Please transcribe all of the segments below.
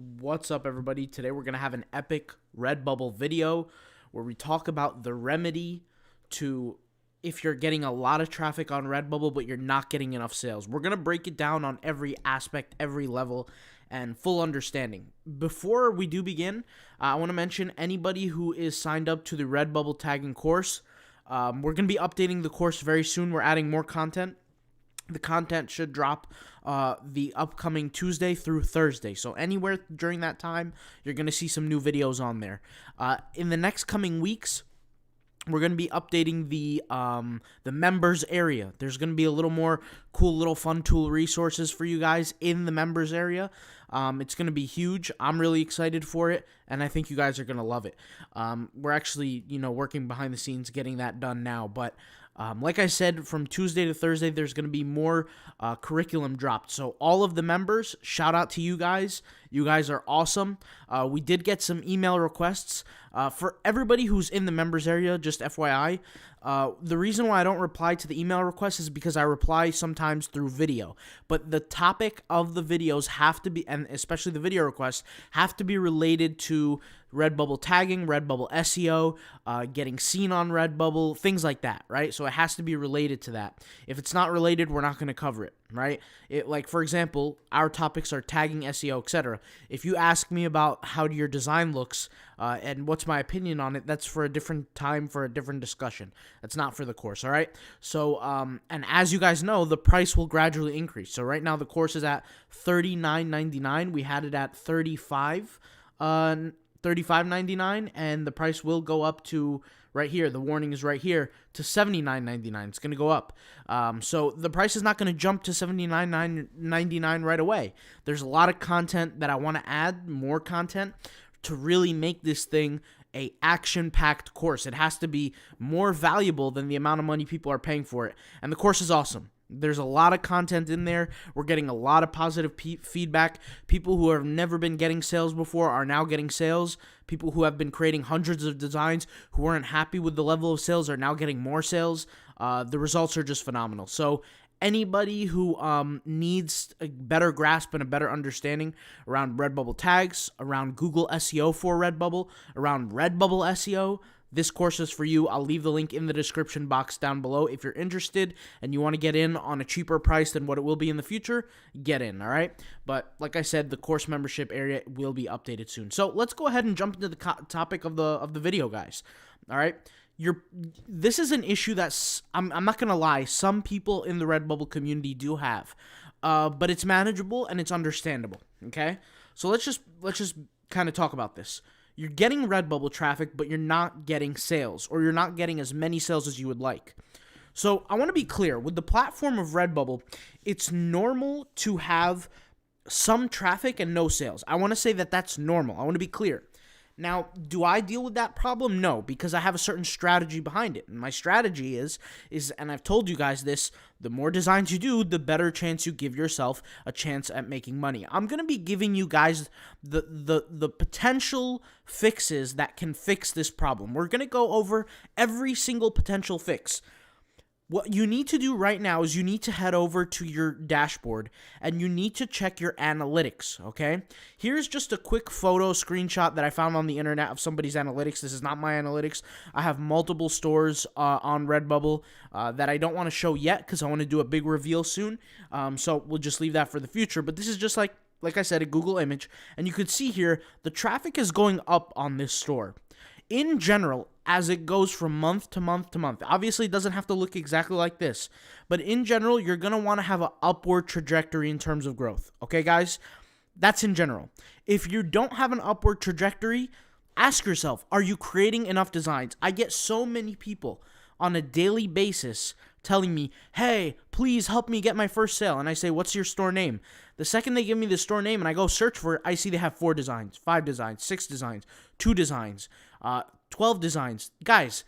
What's up, everybody? Today we're going to have an epic Redbubble video where we talk about the remedy to if you're getting a lot of traffic on Redbubble but you're not getting enough sales. We're going to break it down on every aspect, every level, and full understanding. Before we do begin, I want to mention anybody who is signed up to the Redbubble tagging course. We're going to be updating the course very soon. We're adding more content. The content should drop the upcoming Tuesday through Thursday. So anywhere during that time, you're going to see some new videos on there. In the next coming weeks, we're going to be updating the members area. There's going to be a little more cool little fun tool resources for you guys in the members area. It's going to be huge. I'm really excited for it, and I think you guys are going to love it. We're actually, working behind the scenes getting that done now, but like I said, from Tuesday to Thursday, there's going to be more curriculum dropped. So all of the members, shout out to you guys. You guys are awesome. We did get some email requests. For everybody who's in the members area, just FYI, the reason why I don't reply to the email requests is because I reply sometimes through video. But the topic of the videos have to be, and especially the video requests, have to be related to Redbubble tagging, Redbubble SEO, getting seen on Redbubble, things like that, right? So it has to be related to that. If it's not related, we're not going to cover it, right? Like, for example, our topics are tagging, SEO, etc. If you ask me about how your design looks and what's my opinion on it, that's for a different time, for a different discussion. That's not for the course, all right? So, and as you guys know, the price will gradually increase. So right now the course is at $39.99. We had it at $35.99, and the price will go up to right here. The warning is right here to $79.99. It's going to go up. So the price is not going to jump to $79.99 right away. There's a lot of content that I want to add, more content, to really make this thing a action-packed course. It has to be more valuable than the amount of money people are paying for it. And the course is awesome. There's a lot of content in there. We're getting a lot of positive feedback. People who have never been getting sales before are now getting sales. People who have been creating hundreds of designs who weren't happy with the level of sales are now getting more sales. The results are just phenomenal. So anybody who needs a better grasp and a better understanding around Redbubble tags, around Google SEO for Redbubble, around Redbubble SEO, this course is for you. I'll leave the link in the description box down below. If you're interested and you want to get in on a cheaper price than what it will be in the future, get in, all right? But like I said, the course membership area will be updated soon. So let's go ahead and jump into the topic of the video, guys, all right? This is an issue that's, I'm not going to lie, some people in the Redbubble community do have, but it's manageable and it's understandable, okay? So let's just kind of talk about this. You're getting Redbubble traffic, but you're not getting sales, or you're not getting as many sales as you would like. So I want to be clear. With the platform of Redbubble, it's normal to have some traffic and no sales. I want to say that that's normal. I want to be clear. Now, do I deal with that problem? No, because I have a certain strategy behind it. And my strategy is, and I've told you guys this, the more designs you do, the better chance you give yourself a chance at making money. I'm going to be giving you guys the potential fixes that can fix this problem. We're going to go over every single potential fix. What you need to do right now is you need to head over to your dashboard and you need to check your analytics, okay? Here's just a quick photo screenshot that I found on the internet of somebody's analytics. This is not my analytics. I have multiple stores on Redbubble that I don't want to show yet because I want to do a big reveal soon. So we'll just leave that for the future. But this is just like I said, a Google image. And you could see here, the traffic is going up on this store. In general, as it goes from month to month to month, obviously it doesn't have to look exactly like this, but in general, you're going to want to have an upward trajectory in terms of growth. Okay, guys? That's in general. If you don't have an upward trajectory, ask yourself, are you creating enough designs? I get so many people on a daily basis telling me, hey, please help me get my first sale. And I say, what's your store name? The second they give me the store name and I go search for it, I see they have 4 designs, 5 designs, 6 designs, 2 designs, 12 designs. Guys,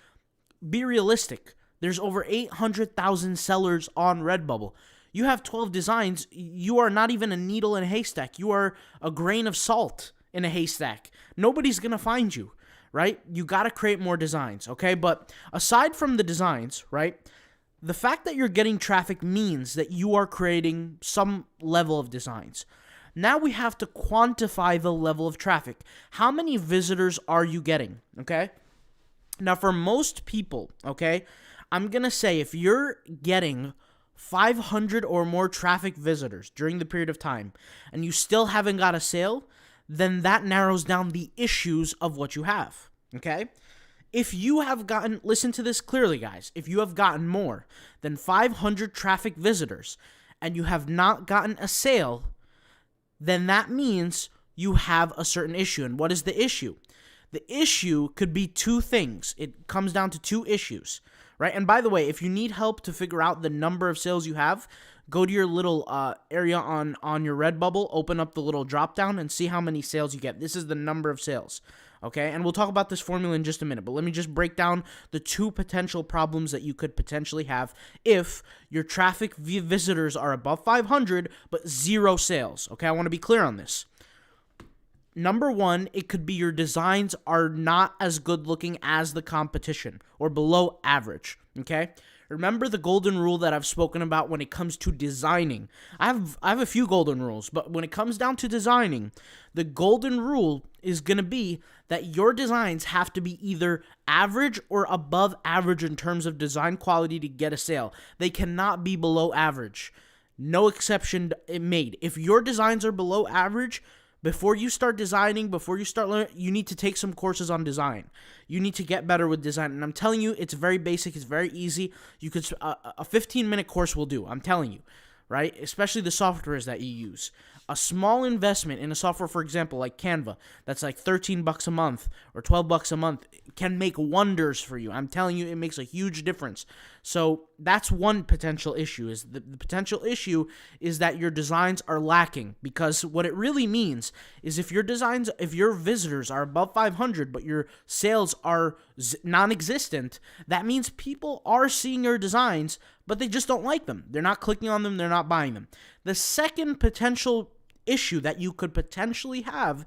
be realistic. There's over 800,000 sellers on Redbubble. You have 12 designs. You are not even a needle in a haystack. You are a grain of salt in a haystack. Nobody's going to find you, right? You got to create more designs, okay? But aside from the designs, right, the fact that you're getting traffic means that you are creating some level of designs. Now we have to quantify the level of traffic. How many visitors are you getting? Okay. Now, for most people, okay, I'm going to say if you're getting 500 or more traffic visitors during the period of time and you still haven't got a sale, then that narrows down the issues of what you have, okay? If you have gotten, listen to this clearly, guys, if you have gotten more than 500 traffic visitors and you have not gotten a sale, then that means you have a certain issue. And what is the issue? The issue could be two things. It comes down to two issues, right? And by the way, if you need help to figure out the number of sales you have, go to your little area on your Redbubble, open up the little drop down and see how many sales you get. This is the number of sales, okay? And we'll talk about this formula in just a minute, but let me just break down the two potential problems that you could potentially have if your traffic visitors are above 500 but zero sales, okay? I want to be clear on this. Number one, it could be your designs are not as good looking as the competition or below average, okay? Remember the golden rule that I've spoken about when it comes to designing. I have a few golden rules, but when it comes down to designing, the golden rule is going to be that your designs have to be either average or above average in terms of design quality to get a sale. They cannot be below average. No exception made. If your designs are below average, before you start designing, before you start learning, you need to take some courses on design. You need to get better with design. And I'm telling you, it's very basic. It's very easy. You could a 15-minute course will do. I'm telling you, right? Especially the softwares that you use. A small investment in a software, for example, like Canva, that's like $13 a month or $12 a month, can make wonders for you. I'm telling you, it makes a huge difference. So that's one potential issue. Is the potential issue is that your designs are lacking, because what it really means is if your visitors are above 500 but your sales are non-existent, that means people are seeing your designs but they just don't like them. They're not clicking on them. They're not buying them. The second potential issue that you could potentially have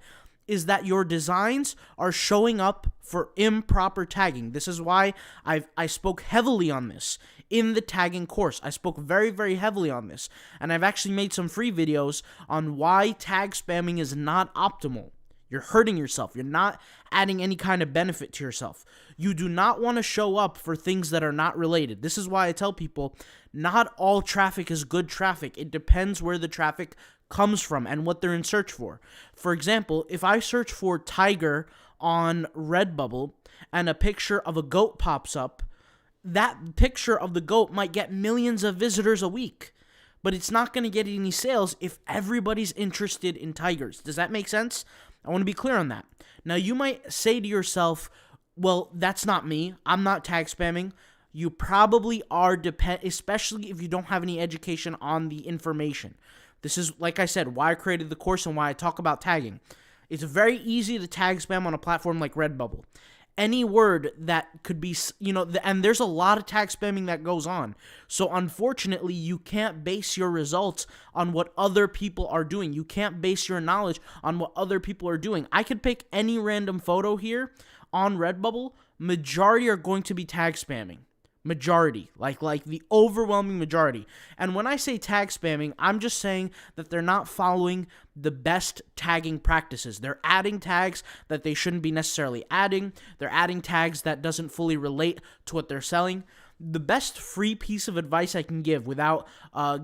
is that your designs are showing up for improper tagging. This is why I spoke heavily on this in the tagging course. I spoke very, very heavily on this. And I've actually made some free videos on why tag spamming is not optimal. You're hurting yourself. You're not adding any kind of benefit to yourself. You do not want to show up for things that are not related. This is why I tell people not all traffic is good traffic. It depends where the traffic comes from and what they're in search for. For example, if I search for tiger on Redbubble and a picture of a goat pops up, that picture of the goat might get millions of visitors a week, but it's not going to get any sales if everybody's interested in tigers. Does that make sense? I want to be clear on that. Now, you might say to yourself, well, that's not me. I'm not tag spamming. You probably are, especially if you don't have any education on the information. This is, like I said, why I created the course and why I talk about tagging. It's very easy to tag spam on a platform like Redbubble. Any word that could be, and there's a lot of tag spamming that goes on. So unfortunately, you can't base your results on what other people are doing. You can't base your knowledge on what other people are doing. I could pick any random photo here on Redbubble. Majority are going to be tag spamming. Majority, like the overwhelming majority. And when I say tag spamming, I'm just saying that they're not following the best tagging practices. They're adding tags that they shouldn't be necessarily adding. They're adding tags that doesn't fully relate to what they're selling. The best free piece of advice I can give without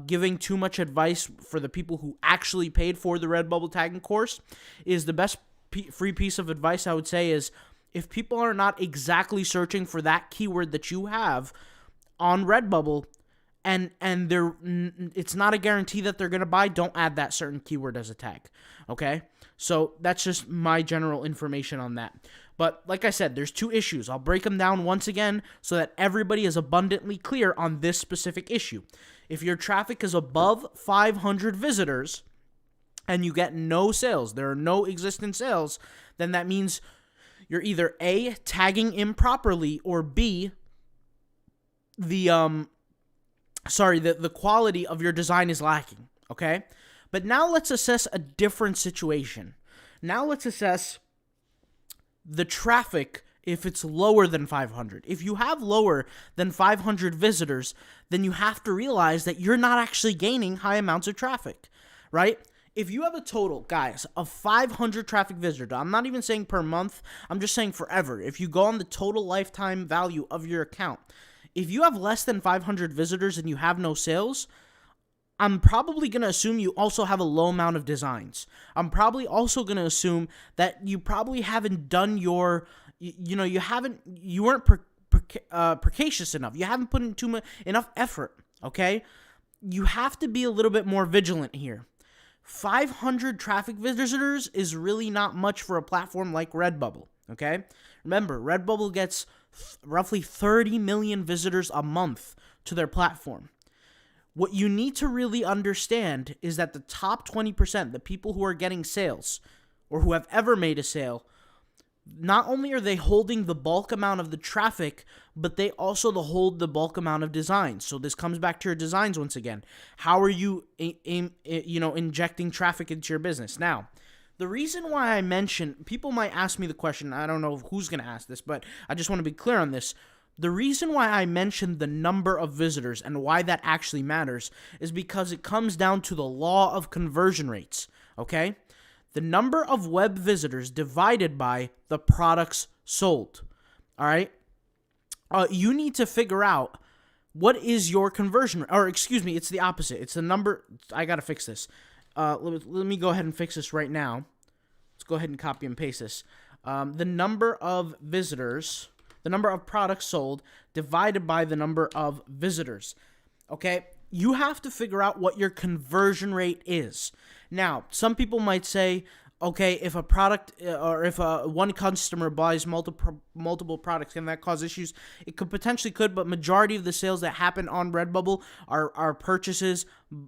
giving too much advice for the people who actually paid for the Redbubble tagging course is the best free piece of advice I would say is, if people are not exactly searching for that keyword that you have on Redbubble, and it's not a guarantee that they're going to buy, don't add that certain keyword as a tag, okay? So that's just my general information on that. But like I said, there's two issues. I'll break them down once again so that everybody is abundantly clear on this specific issue. If your traffic is above 500 visitors and you get no sales, there are no existing sales, then that means you're either A, tagging improperly, or B, the quality of your design is lacking, okay? But now let's assess a different situation. Now let's assess the traffic if it's lower than 500. If you have lower than 500 visitors, then you have to realize that you're not actually gaining high amounts of traffic, right? If you have a total, guys, of 500 traffic visitors, I'm not even saying per month, I'm just saying forever. If you go on the total lifetime value of your account, if you have less than 500 visitors and you have no sales, I'm probably going to assume you also have a low amount of designs. I'm probably also going to assume that you probably haven't done your, you weren't precacious enough. You haven't put in enough effort, okay? You have to be a little bit more vigilant here. 500 traffic visitors is really not much for a platform like Redbubble, okay? Remember, Redbubble gets roughly 30 million visitors a month to their platform. What you need to really understand is that the top 20%, the people who are getting sales or who have ever made a sale, not only are they holding the bulk amount of the traffic, but they also hold the bulk amount of designs. So this comes back to your designs once again. How are you, injecting traffic into your business? Now, the reason why I mention, people might ask me the question, I don't know who's going to ask this, but I just want to be clear on this. The reason why I mentioned the number of visitors and why that actually matters is because it comes down to the law of conversion rates, okay? The number of web visitors divided by the products sold, all right? You need to figure out what is your conversion rate, or excuse me, it's the opposite. It's the number, I got to fix this. Let me go ahead and fix this right now. Let's go ahead and copy and paste this. The number of visitors, the number of products sold divided by the number of visitors, okay? You have to figure out what your conversion rate is. Now, some people might say, okay, if a product or if one customer buys multiple products, can that cause issues? It could, but majority of the sales that happen on Redbubble are purchases,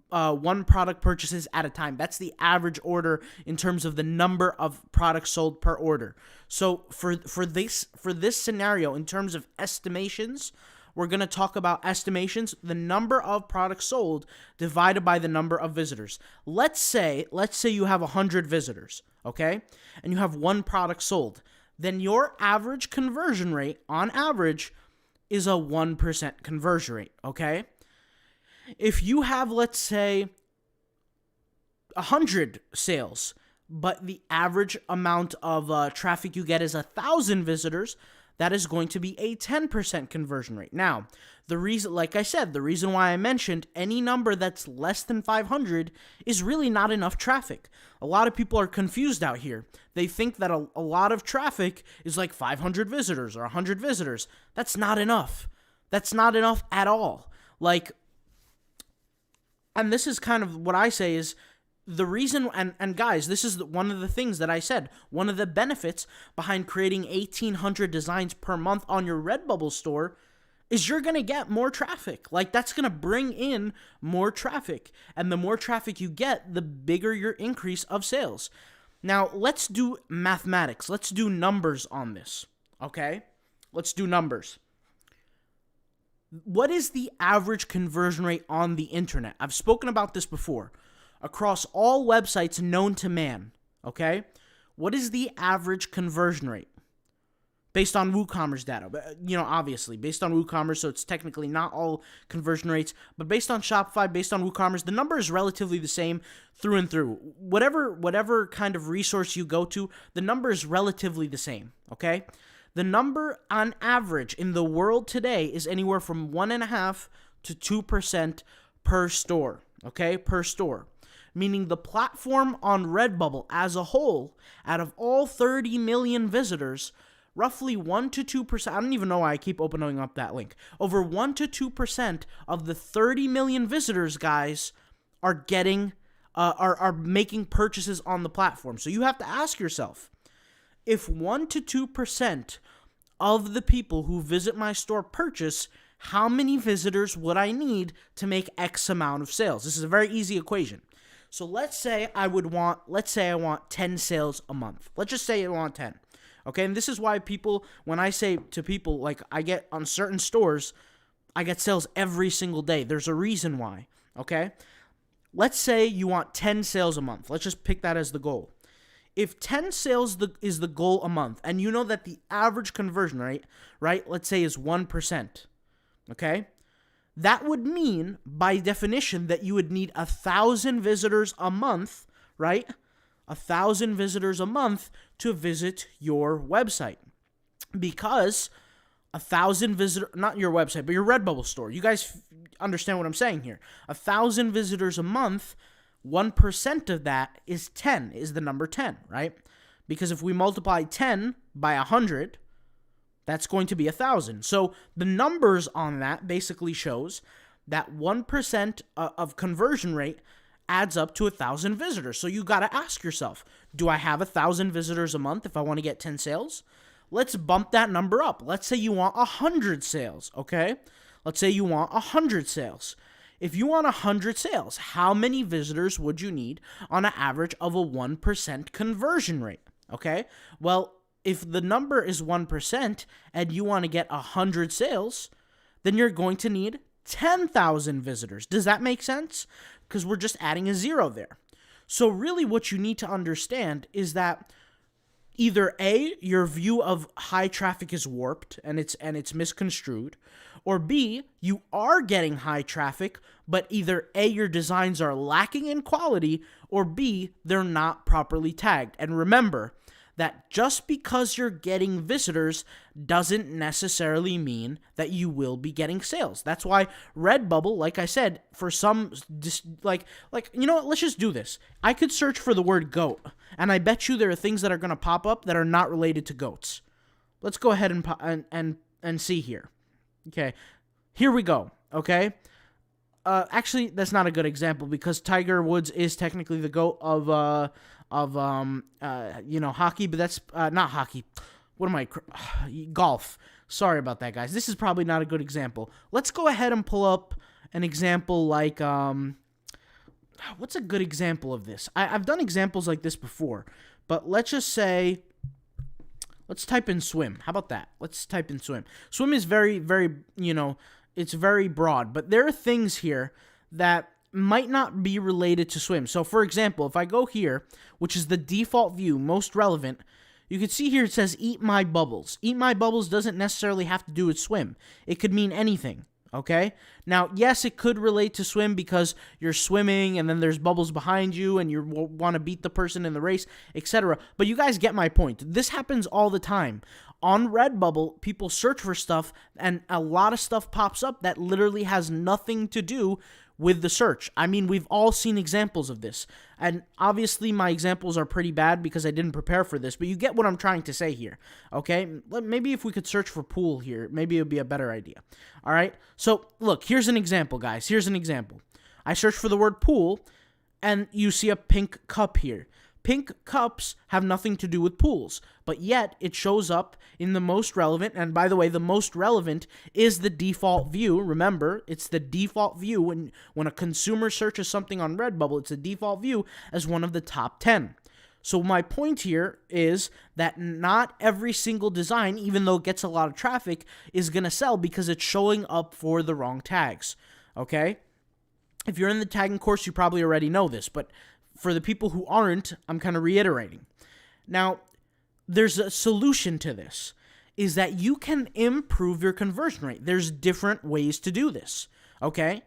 one product purchases at a time. That's the average order in terms of the number of products sold per order. So for this scenario, in terms of estimations, we're going to talk about estimations, the number of products sold divided by the number of visitors. Let's say you have 100 visitors, okay? And you have one product sold. Then your average conversion rate, on average, is a 1% conversion rate, okay? If you have, let's say, 100 sales, but the average amount of traffic you get is 1,000 visitors, that is going to be a 10% conversion rate. Now, the reason, like I said, the reason why I mentioned any number that's less than 500 is really not enough traffic. A lot of people are confused out here. They think that a lot of traffic is like 500 visitors or 100 visitors. That's not enough. That's not enough at all. And this is kind of what I say is, the reason, and guys, this is one of the things that I said, one of the benefits behind creating 1,800 designs per month on your Redbubble store is you're going to get more traffic. That's going to bring in more traffic. And the more traffic you get, the bigger your increase of sales. Now, let's do mathematics. Let's do numbers on this, okay? Let's do numbers. What is the average conversion rate on the internet? I've spoken about this before. Across all websites known to man, okay? What is the average conversion rate? Based on WooCommerce data. But, obviously, based on WooCommerce, so it's technically not all conversion rates, but based on Shopify, based on WooCommerce, the number is relatively the same through and through. Whatever kind of resource you go to, the number is relatively the same, okay? The number on average in the world today is anywhere from 1.5% to 2% per store, okay? Per store. Meaning the platform on Redbubble as a whole, out of all 30 million visitors, roughly 1 to 2%, I don't even know why I keep opening up that link, over 1 to 2% of the 30 million visitors, guys, are getting, are making purchases on the platform. So you have to ask yourself, if 1 to 2% of the people who visit my store purchase, how many visitors would I need to make X amount of sales? This is a very easy equation. So let's say I want 10 sales a month. Let's just say I want 10. Okay, and this is why when I say to people, I get on certain stores, I get sales every single day. There's a reason why, okay? Let's say you want 10 sales a month. Let's just pick that as the goal. If 10 sales is the goal a month, and you know that the average conversion rate, right, let's say is 1%, okay? That would mean, by definition, that you would need 1,000 visitors a month, right? 1,000 visitors a month to visit your website. Because 1,000 visitors, not your website, but your Redbubble store. You guys understand what I'm saying here. 1,000 visitors a month, 1% of that is 10, is the number 10, right? Because if we multiply 10 by 100, that's going to be 1,000. So the numbers on that basically shows that 1% of conversion rate adds up to 1,000 visitors. So you got to ask yourself, do I have 1,000 visitors a month if I want to get 10 sales? Let's bump that number up. Let's say you want 100 sales, okay? Let's say you want 100 sales. If you want 100 sales, how many visitors would you need on an average of a 1% conversion rate, okay? Well, if the number is 1% and you want to get 100 sales, then you're going to need 10,000 visitors. Does that make sense? Because we're just adding a zero there. So really what you need to understand is that either A, your view of high traffic is warped and it's misconstrued, or B, you are getting high traffic, but either A, your designs are lacking in quality, or B, they're not properly tagged. And remember that just because you're getting visitors doesn't necessarily mean that you will be getting sales. That's why Redbubble, like I said, for some, like you know what, let's just do this. I could search for the word goat, and I bet you there are things that are going to pop up that are not related to goats. Let's go ahead and see here. Okay, here we go, okay? Actually, that's not a good example because Tiger Woods is technically the GOAT of hockey, but that's not hockey. What am I? Golf. Sorry about that, guys. This is probably not a good example. Let's go ahead and pull up an example like what's a good example of this? I've done examples like this before, but let's just say, let's type in swim. How about that? Let's type in swim. Swim is very, very, it's very broad, but there are things here that might not be related to swim. So for example, if I go here, which is the default view, most relevant, you can see here it says eat my bubbles. Eat my bubbles doesn't necessarily have to do with swim. It could mean anything, okay? Now, yes, it could relate to swim because you're swimming and then there's bubbles behind you and you want to beat the person in the race, etc. But you guys get my point. This happens all the time. On Redbubble, people search for stuff and a lot of stuff pops up that literally has nothing to do with the search. I mean, we've all seen examples of this. And obviously my examples are pretty bad because I didn't prepare for this, but you get what I'm trying to say here, okay? Maybe if we could search for pool here, maybe it would be a better idea. All right? So, look, here's an example, guys. Here's an example. I search for the word pool, and you see a pink cup here. Pink cups have nothing to do with pools, but yet it shows up in the most relevant, and by the way, the most relevant is the default view. Remember, it's the default view. When a consumer searches something on Redbubble, it's a default view as one of the top 10. So my point here is that not every single design, even though it gets a lot of traffic, is going to sell because it's showing up for the wrong tags, okay? If you're in the tagging course, you probably already know this, but for the people who aren't, I'm kind of reiterating. Now, there's a solution to this, is that you can improve your conversion rate. There's different ways to do this, okay?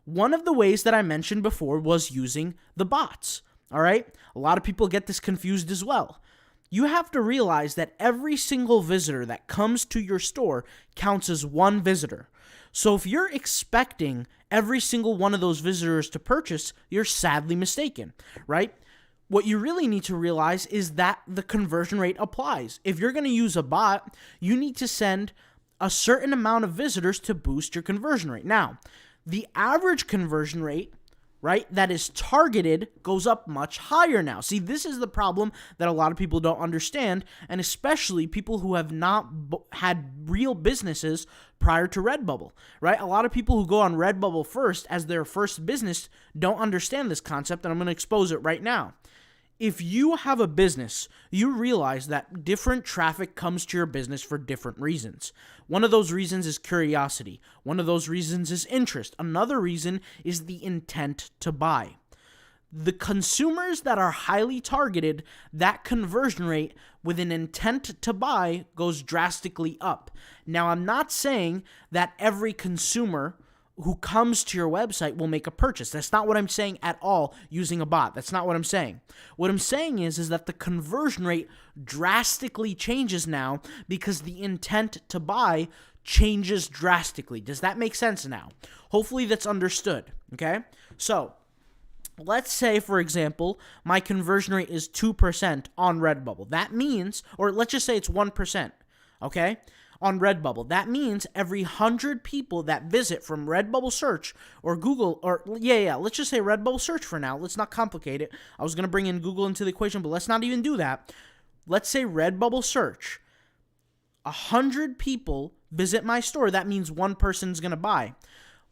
One of the ways that I mentioned before was using the bots, all right? A lot of people get this confused as well. You have to realize that every single visitor that comes to your store counts as one visitor. So if you're expecting every single one of those visitors to purchase, you're sadly mistaken, right? What you really need to realize is that the conversion rate applies. If you're going to use a bot, you need to send a certain amount of visitors to boost your conversion rate. Now, the average conversion rate, right, that is targeted goes up much higher now. See, this is the problem that a lot of people don't understand, and especially people who have not had real businesses prior to Redbubble, right? A lot of people who go on Redbubble first as their first business don't understand this concept, and I'm going to expose it right now. If you have a business, you realize that different traffic comes to your business for different reasons. One of those reasons is curiosity. One of those reasons is interest. Another reason is the intent to buy. The consumers that are highly targeted, that conversion rate with an intent to buy goes drastically up. Now, I'm not saying that every consumer who comes to your website will make a purchase. That's not what I'm saying at all using a bot. That's not what I'm saying. What I'm saying is that the conversion rate drastically changes now because the intent to buy changes drastically. Does that make sense now? Hopefully that's understood, okay? So, let's say, for example, my conversion rate is 2% on Redbubble. That means, or let's just say it's 1%, okay? On Redbubble. That means every 100 people that visit from Redbubble search or Google, or let's just say Redbubble search for now. Let's not complicate it. I was going to bring in Google into the equation, but let's not even do that. Let's say Redbubble search. 100 people visit my store. That means one person's going to buy.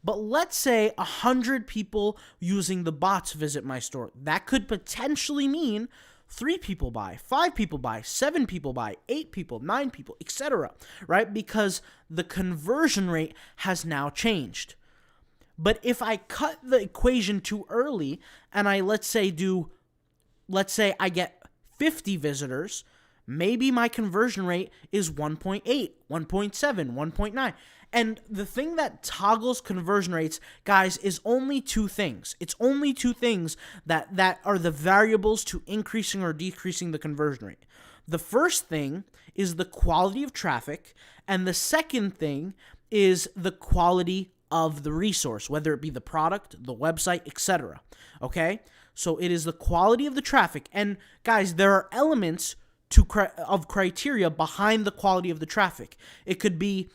But let's say 100 people using the bots visit my store. That could potentially mean 3 people buy, 5 people buy, 7 people buy, 8 people, 9 people, etc., right? Because the conversion rate has now changed. But if I cut the equation too early and I let's say I get 50 visitors, maybe my conversion rate is 1.8, 1.7, 1.9. And the thing that toggles conversion rates, guys, is only 2 things. It's only 2 things that are the variables to increasing or decreasing the conversion rate. The first thing is the quality of traffic, and the second thing is the quality of the resource, whether it be the product, the website, etc. Okay? So it is the quality of the traffic. And guys, there are elements of criteria behind the quality of the traffic. It could be,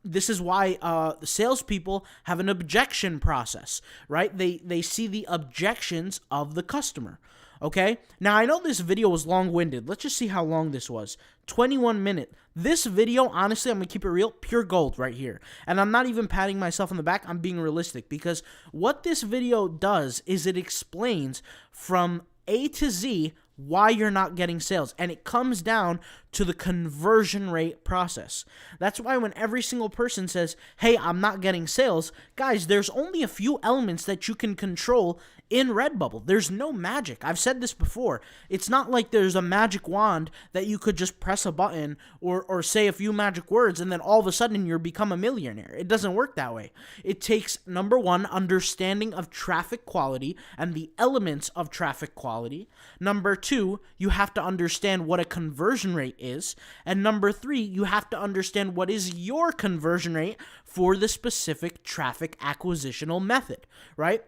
this is why the salespeople have an objection process, right? They see the objections of the customer, okay? Now, I know this video was long-winded. Let's just see how long this was. 21 minutes. This video, honestly, I'm going to keep it real, pure gold right here. And I'm not even patting myself on the back. I'm being realistic because what this video does is it explains from A to Z why you're not getting sales, and it comes down to the conversion rate process. That's why when every single person says, hey, I'm not getting sales, guys, there's only a few elements that you can control in Redbubble. There's no magic. I've said this before. It's not like there's a magic wand that you could just press a button or say a few magic words and then all of a sudden you become a millionaire. It doesn't work that way. It takes, number one, understanding of traffic quality and the elements of traffic quality. Number two, you have to understand what a conversion rate is. And number three, you have to understand what is your conversion rate for the specific traffic acquisitional method, right?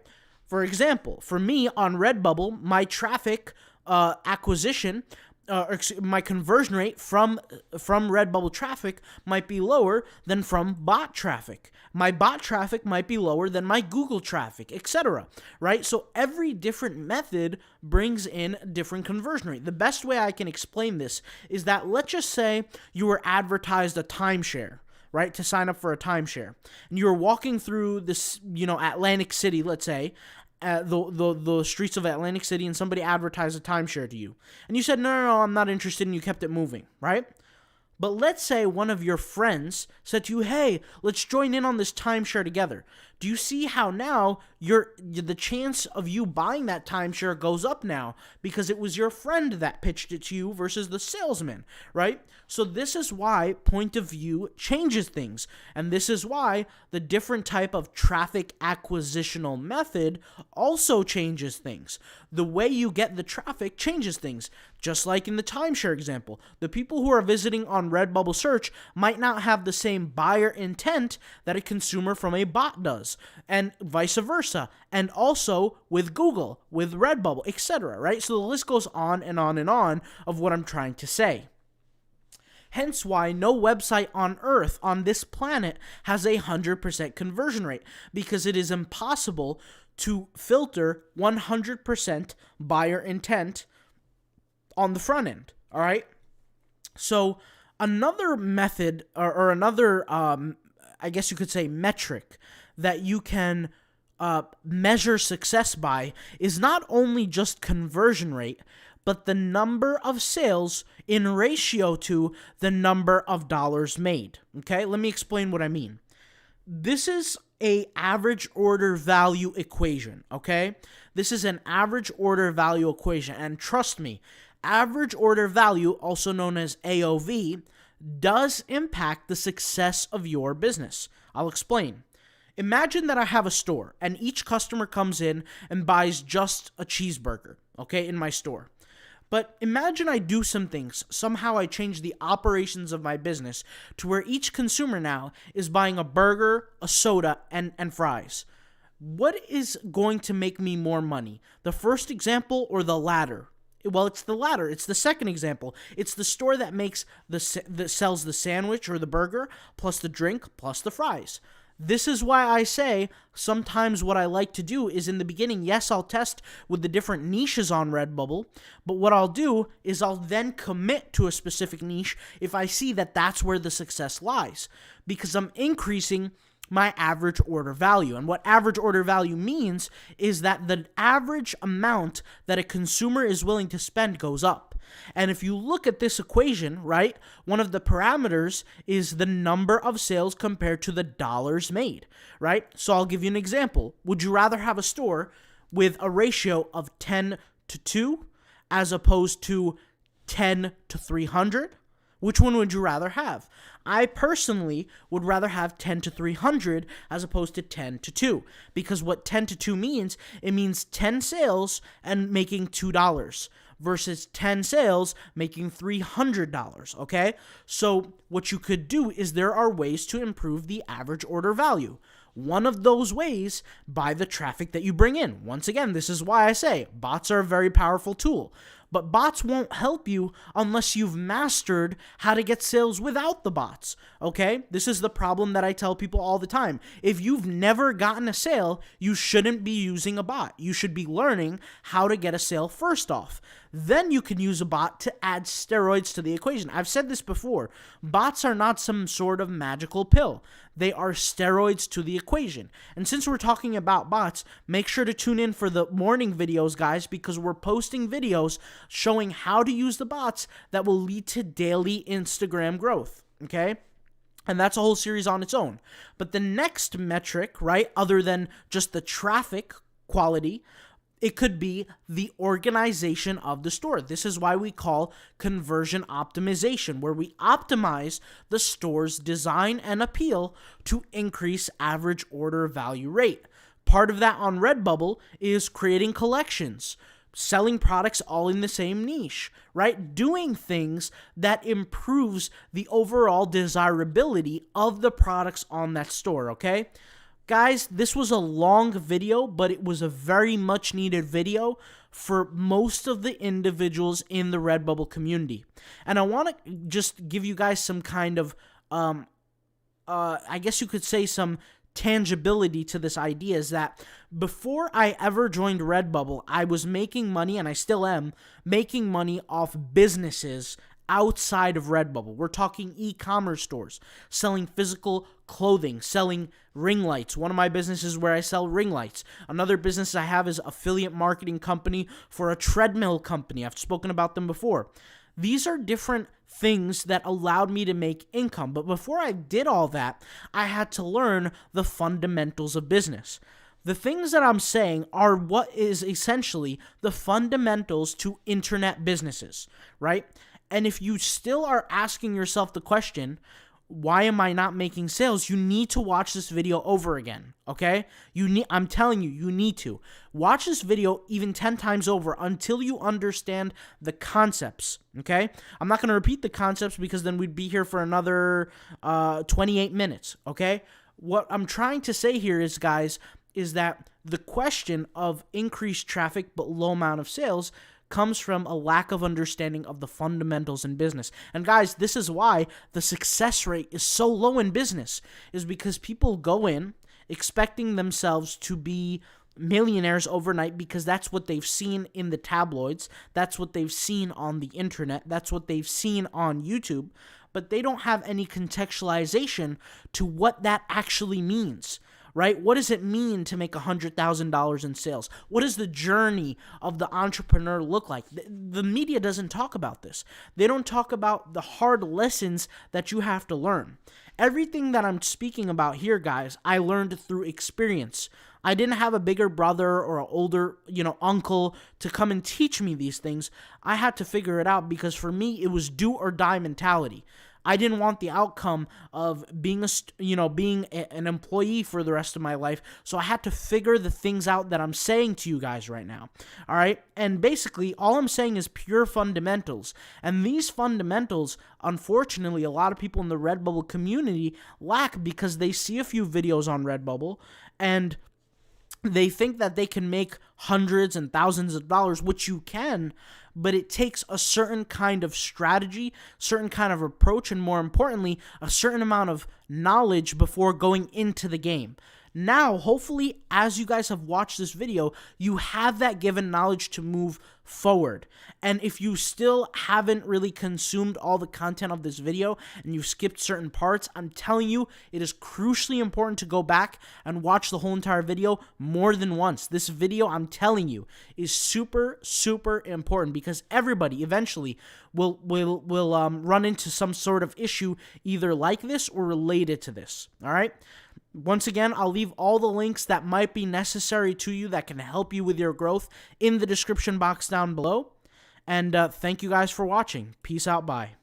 For example, for me on Redbubble, my traffic acquisition, my conversion rate from Redbubble traffic might be lower than from bot traffic. My bot traffic might be lower than my Google traffic, etc. Right? So every different method brings in a different conversion rate. The best way I can explain this is that let's just say you were advertised a timeshare, right, to sign up for a timeshare. And you're walking through this, Atlantic City, let's say, the streets of Atlantic City, and somebody advertised a timeshare to you. And you said, no, I'm not interested, and you kept it moving, right? But let's say one of your friends said to you, hey, let's join in on this timeshare together. Do you see how now the chance of you buying that timeshare goes up now because it was your friend that pitched it to you versus the salesman, right? So this is why point of view changes things. And this is why the different type of traffic acquisitional method also changes things. The way you get the traffic changes things. Just like in the timeshare example, the people who are visiting on Redbubble search might not have the same buyer intent that a consumer from a bot does, and vice versa. And also with Google, with Redbubble, etc., right? So the list goes on and on and on of what I'm trying to say. Hence why no website on Earth, on this planet, has 100% conversion rate, because it is impossible to filter 100% buyer intent on the front end, all right? So another method or another, I guess you could say, metric that you can measure success by is not only just conversion rate, but the number of sales in ratio to the number of dollars made, okay? Let me explain what I mean. This is a average order value equation, okay? This is an average order value equation, and trust me, average order value, also known as AOV, does impact the success of your business. I'll explain. Imagine that I have a store and each customer comes in and buys just a cheeseburger, okay, in my store. But imagine I do some things. Somehow I change the operations of my business to where each consumer now is buying a burger, a soda, and fries. What is going to make me more money? The first example or the latter? Well, it's the latter. It's the second example. It's the store that makes that sells the sandwich or the burger plus the drink plus the fries. This is why I say sometimes what I like to do is in the beginning, yes, I'll test with the different niches on Redbubble, but what I'll do is I'll then commit to a specific niche if I see that that's where the success lies, because I'm increasing my average order value. And what average order value means is that the average amount that a consumer is willing to spend goes up. And if you look at this equation, right, one of the parameters is the number of sales compared to the dollars made, right? So I'll give you an example. Would you rather have a store with a ratio of 10 to 2 as opposed to 10 to 300? Which one would you rather have? I personally would rather have 10 to 300 as opposed to 10 to 2. Because what 10 to 2 means, it means 10 sales and making $2 versus 10 sales making $300, okay? So what you could do is there are ways to improve the average order value. One of those ways, by the traffic that you bring in. Once again, this is why I say bots are a very powerful tool. But bots won't help you unless you've mastered how to get sales without the bots, okay? This is the problem that I tell people all the time. If you've never gotten a sale, you shouldn't be using a bot. You should be learning how to get a sale first off. Then you can use a bot to add steroids to the equation. I've said this before. Bots are not some sort of magical pill. They are steroids to the equation. And since we're talking about bots, make sure to tune in for the morning videos, guys, because we're posting videos showing how to use the bots that will lead to daily Instagram growth, okay? And that's a whole series on its own. But the next metric, right, other than just the traffic quality, it could be the organization of the store. This is why we call conversion optimization, where we optimize the store's design and appeal to increase average order value rate. Part of that on Redbubble is creating collections, selling products all in the same niche, right? Doing things that improves the overall desirability of the products on that store, okay? Guys, this was a long video, but it was a very much needed video for most of the individuals in the Redbubble community. And I want to just give you guys some kind of, I guess you could say some tangibility to this idea, is that before I ever joined Redbubble, I was making money, and I still am, making money off businesses outside of Redbubble. We're talking e-commerce stores, selling physical clothing, selling ring lights. One of my businesses where I sell ring lights. Another business I have is affiliate marketing company for a treadmill company. I've spoken about them before. These are different things that allowed me to make income. But before I did all that, I had to learn the fundamentals of business. The things that I'm saying are what is essentially the fundamentals to internet businesses, right? And if you still are asking yourself the question, why am I not making sales? You need to watch this video over again, okay? I'm telling you, you need to. Watch this video even 10 times over until you understand the concepts, okay? I'm not going to repeat the concepts because then we'd be here for another 28 minutes, okay? What I'm trying to say here is, guys, is that the question of increased traffic but low amount of sales comes from a lack of understanding of the fundamentals in business. And guys, this is why the success rate is so low in business, is because people go in expecting themselves to be millionaires overnight because that's what they've seen in the tabloids, that's what they've seen on the internet, that's what they've seen on YouTube, but they don't have any contextualization to what that actually means. Right? What does it mean to make $100,000 in sales? What does the journey of the entrepreneur look like? The media doesn't talk about this. They don't talk about the hard lessons that you have to learn. Everything that I'm speaking about here, guys, I learned through experience. I didn't have a bigger brother or an older, uncle to come and teach me these things. I had to figure it out because for me, it was do or die mentality. I didn't want the outcome of being an employee for the rest of my life. So I had to figure the things out that I'm saying to you guys right now. All right? And basically, all I'm saying is pure fundamentals. And these fundamentals, unfortunately, a lot of people in the Redbubble community lack because they see a few videos on Redbubble and they think that they can make hundreds and thousands of dollars, which you can, but it takes a certain kind of strategy, certain kind of approach, and more importantly, a certain amount of knowledge before going into the game. Now, hopefully, as you guys have watched this video, you have that given knowledge to move forward. And if you still haven't really consumed all the content of this video and you've skipped certain parts, I'm telling you, it is crucially important to go back and watch the whole entire video more than once. This video, I'm telling you, is super, super important because everybody eventually will run into some sort of issue either like this or related to this. All right? Once again, I'll leave all the links that might be necessary to you that can help you with your growth in the description box down below. And thank you guys for watching. Peace out. Bye.